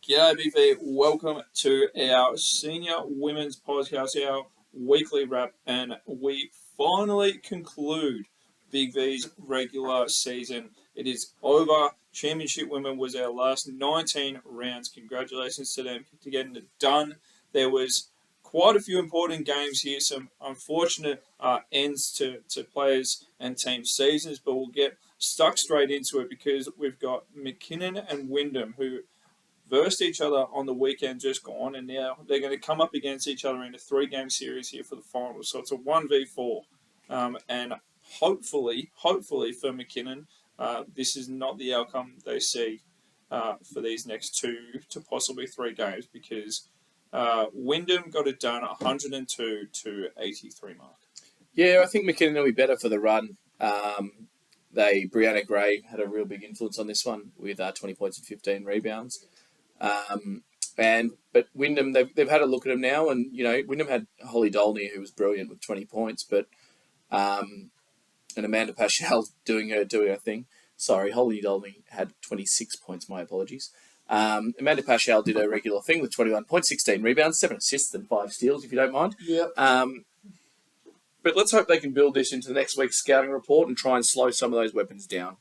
G'day, Big V. Welcome to our senior women's podcast, our weekly wrap, and we finally conclude Big V's regular season. It is over. Championship Women was our last 19 rounds. Congratulations to them for getting it done. There was quite a few important games here, some unfortunate ends to players and team seasons, but we'll get stuck straight into it because we've got McKinnon and Wyndham, who versed each other on the weekend just gone, and now they're going to come up against each other in a 3-game series here for the finals. So it's a 1v4, and hopefully for McKinnon, this is not the outcome they see for these next 2 to possibly 3 games, because Wyndham got it done 102 to 83 mark. Yeah, I think McKinnon will be better for the run. Brianna Gray had a real big influence on this one with 20 points and 15 rebounds. But Wyndham, they've had a look at him now, and Wyndham had Holly Dolney, who was brilliant with 20 points, but and Amanda Paschal doing her thing. Sorry, Holly Dolney had 26 points. My apologies. Amanda Paschal did her regular thing with 21 points, 16 rebounds, 7 assists, and 5 steals, if you don't mind. Yep. But let's hope they can build this into the next week's scouting report and try and slow some of those weapons down.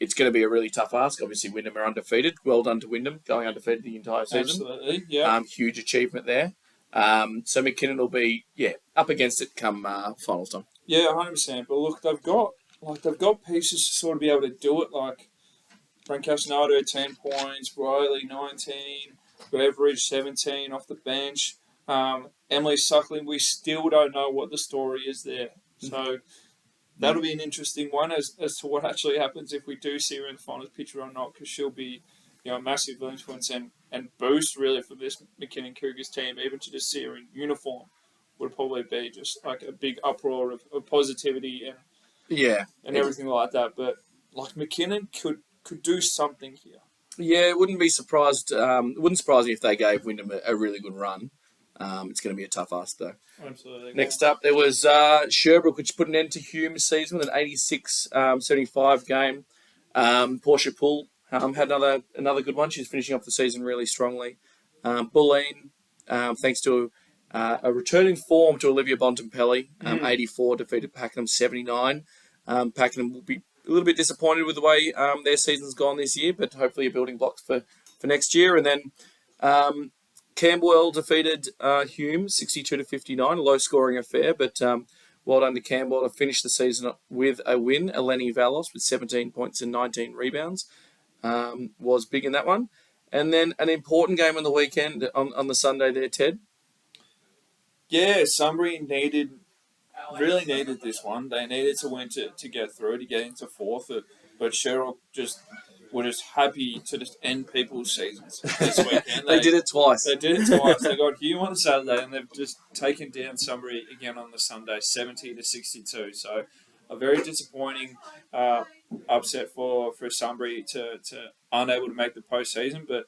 It's going to be a really tough ask. Obviously, Wyndham are undefeated. Well done to Wyndham, going undefeated the entire season. Absolutely, yeah. Huge achievement there. So McKinnon will be, up against it come finals time. Yeah, 100%. But look, they've got pieces to sort of be able to do it. Like Brancasnado 10 points, Riley 19, Beveridge 17 off the bench. Emily Suckling, we still don't know what the story is there. So that'll be an interesting one as to what actually happens if we do see her in the finals picture or not, because she'll be a massive influence and boost really for this McKinnon Cougars team. Even to just see her in uniform would probably be just like a big uproar of positivity and everything like that. But like McKinnon could do something here. Yeah, it wouldn't be surprised. It wouldn't surprise me if they gave Wyndham a really good run. It's going to be a tough ask, though. Absolutely. Next up, there was Sherbrooke, which put an end to Hume's season with an 86-75 game. Portia Poole had another good one. She's finishing off the season really strongly. Bulleen, thanks to a return in form to Olivia Bontempelli, 84, defeated Pakenham 79. Pakenham will be a little bit disappointed with the way their season's gone this year, but hopefully a building blocks for next year. And then Camberwell defeated Hume 62-59, a low-scoring affair, but well done to Camberwell to finish the season with a win. Eleni Valos with 17 points and 19 rebounds was big in that one. And then an important game on the weekend, on the Sunday there, Ted. Yeah, Sunbury really needed this one. They needed to win to get through, to get into fourth, but Sherbrooke were just happy to just end people's seasons this weekend. They did it twice. They did it twice. They got Hume on Saturday, and they've just taken down Sunbury again on the Sunday, 70-62. So a very disappointing upset for Sunbury to unable to make the postseason. But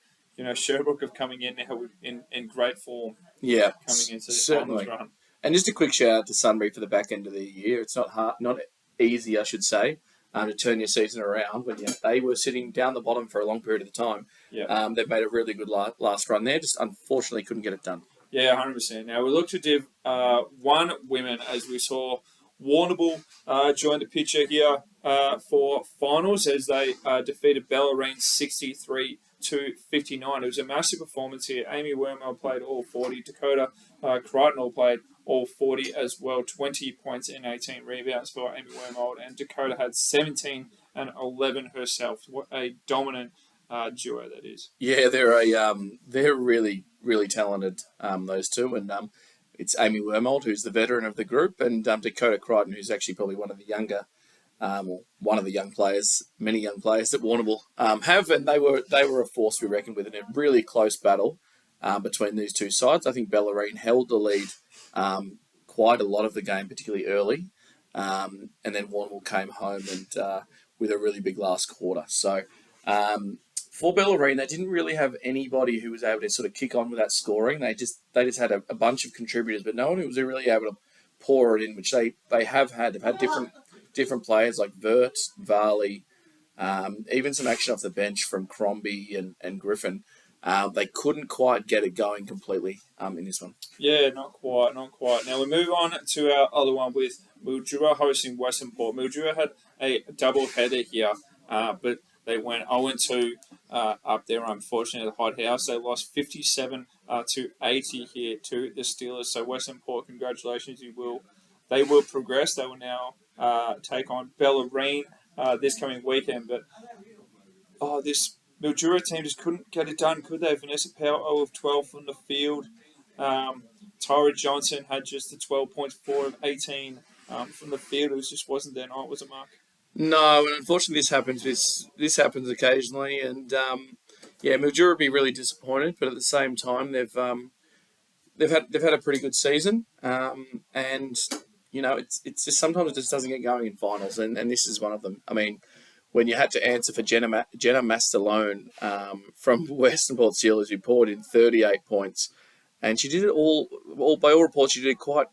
Sherbrooke are coming in now in great form. Yeah, coming into the certainly. finals run. And just a quick shout out to Sunbury for the back end of the year. It's not easy, I should say, to turn your season around when they were sitting down the bottom for a long period of time. Yeah. They've made a really good last run there, just unfortunately couldn't get it done. Yeah, 100%. Now we look to Div 1 women, as we saw Warrnambool join the picture here for finals as they defeated Bellarine 63-59. It was a massive performance here. Amy Wormel played all 40. Dakota Crichton played all 40 as well. 20 points and 18 rebounds for Amy Wormel, and Dakota had 17 and 11 herself. What a dominant duo that is. Yeah, they're really, really talented, those two, and it's Amy Wormold, who's the veteran of the group, and Dakota Crichton, who's actually probably one of the younger, one of the young players, many young players that Warrnambool have, and they were a force to be reckoned with in a really close battle between these two sides. I think Bellarine held the lead quite a lot of the game, particularly early, and then Warrnambool came home and with a really big last quarter. So for Bellarine, they didn't really have anybody who was able to sort of kick on with that scoring. They just had a bunch of contributors, but no one who was really able to pour it in, which they have had. They've had different players like Vert, Varley, even some action off the bench from Crombie and Griffin. They couldn't quite get it going completely in this one. Yeah, not quite, not quite. Now we move on to our other one with Mildura hosting Western Port. Mildura had a double header here, but they went 0-2 up there, unfortunately, at the Hot House. They lost 57 to 80 here to the Steelers. So Western Port, congratulations, they will progress. They will now take on Bellarine this coming weekend. But this Mildura team just couldn't get it done, could they? Vanessa Powell 0 of 12 from the field. Tyra Johnson had just the 12.4 of 18 from the field. It just wasn't their night, was it, Mark? No, and unfortunately, this happens. This happens occasionally, and Mildura would be really disappointed. But at the same time, they've had a pretty good season, and it's just sometimes it just doesn't get going in finals, and this is one of them. I mean, when you had to answer for Jenna Mastalone from Western Port Steelers, who poured in 38 points, and she did it all by all reports, she did it quite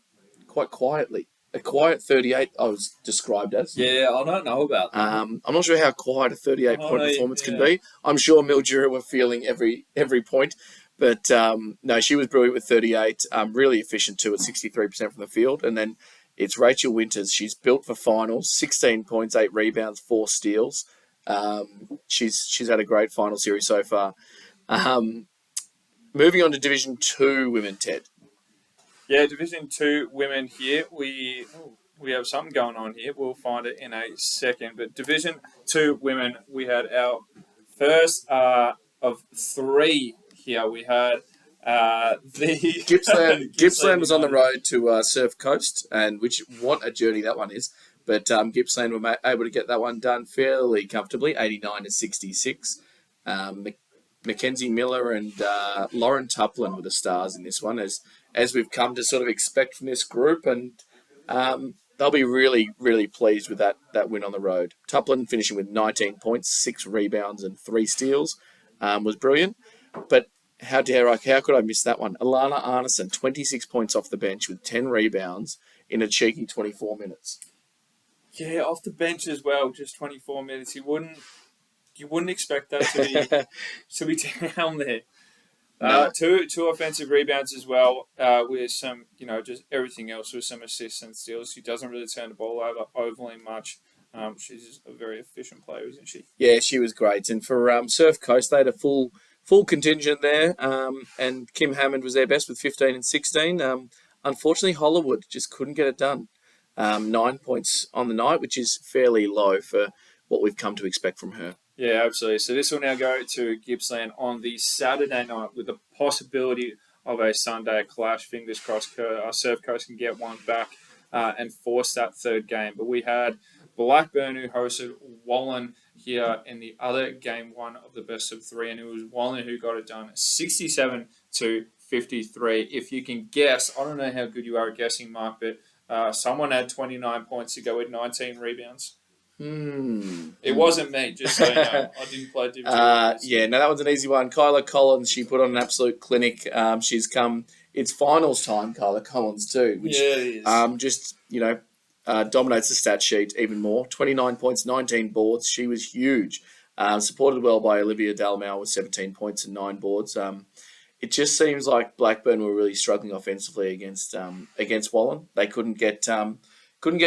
quietly. A quiet 38, I was described as. Yeah, I don't know about that. I'm not sure how quiet a 38-point performance can be. I'm sure Mildura were feeling every point. But no, she was brilliant with 38, really efficient too at 63% from the field. And then it's Rachel Winters. She's built for finals, 16 points, 8 rebounds, 4 steals. She's had a great final series so far. Moving on to Division 2 women, Ted. Yeah, Division 2 women here. We have something going on here. We'll find it in a second. But Division 2 women, we had our first of 3 here. We had the Gippsland was on the road to Surf Coast, and what a journey that one is. But Gippsland were able to get that one done fairly comfortably, 89 to 66. Mackenzie Miller and Lauren Tuplin were the stars in this one, as we've come to sort of expect from this group, and they'll be really, really pleased with that win on the road. Tuplin finishing with 19 points, 6 rebounds, and 3 steals was brilliant. But how could I miss that one? Alana Arneson, 26 points off the bench with 10 rebounds in a cheeky 24 minutes. Yeah, off the bench as well, just 24 minutes. You wouldn't expect that to be down there. No. Two offensive rebounds as well, with some, just everything else with some assists and steals. She doesn't really turn the ball over overly much. She's a very efficient player, isn't she? Yeah, she was great. And for Surf Coast, they had a full contingent there, and Kim Hammond was their best with 15 and 16. Unfortunately, Hollywood just couldn't get it done. 9 points on the night, which is fairly low for what we've come to expect from her. Yeah, absolutely. So this will now go to Gippsland on the Saturday night with the possibility of a Sunday clash. Fingers crossed Surf Coast can get one back and force that third game. But we had Blackburn, who hosted Wallen here in the other game one of the best of 3, and it was Wallen who got it done 67 to 53. If you can guess, I don't know how good you are at guessing, Mark, but someone had 29 points to go with 19 rebounds. It wasn't me, just so you know. I didn't play Division 2. Yeah, no, that was an easy one. Kyla Collins, she put on an absolute clinic. It's finals time, Kyla Collins, too, which it is. Dominates the stat sheet even more. 29 points, 19 boards. She was huge. Supported well by Olivia Dalmau with 17 points and 9 boards. It just seems like Blackburn were really struggling offensively against Wallen. They couldn't get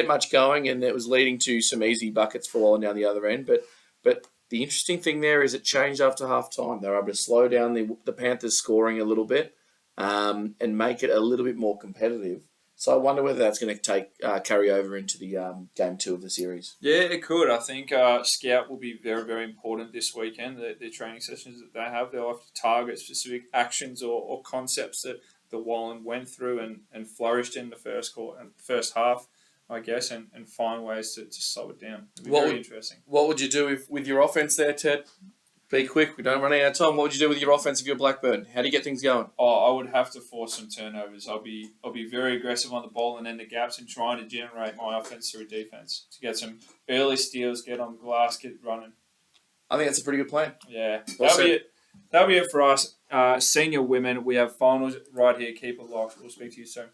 much going, and it was leading to some easy buckets for Wallen down the other end. But the interesting thing there is it changed after half time. They were able to slow down the Panthers' scoring a little bit and make it a little bit more competitive. So I wonder whether that's going to carry over into the game 2 of the series. Yeah, it could. I think Scout will be very, very important this weekend. The training sessions that they have, they'll have to target specific actions or concepts that the Wallen went through and flourished in the first half, I guess, and find ways to slow it down. It'll be very interesting. What would you do with your offense there, Ted? Be quick. We don't run out of time. What would you do with your offense if you're Blackburn? How do you get things going? I would have to force some turnovers. I'll be very aggressive on the ball and then the gaps and trying to generate my offense through defense to get some early steals, get on glass, get running. I think that's a pretty good plan. Yeah, that'll be it for us. Senior women, we have finals right here. Keep it locked. We'll speak to you soon.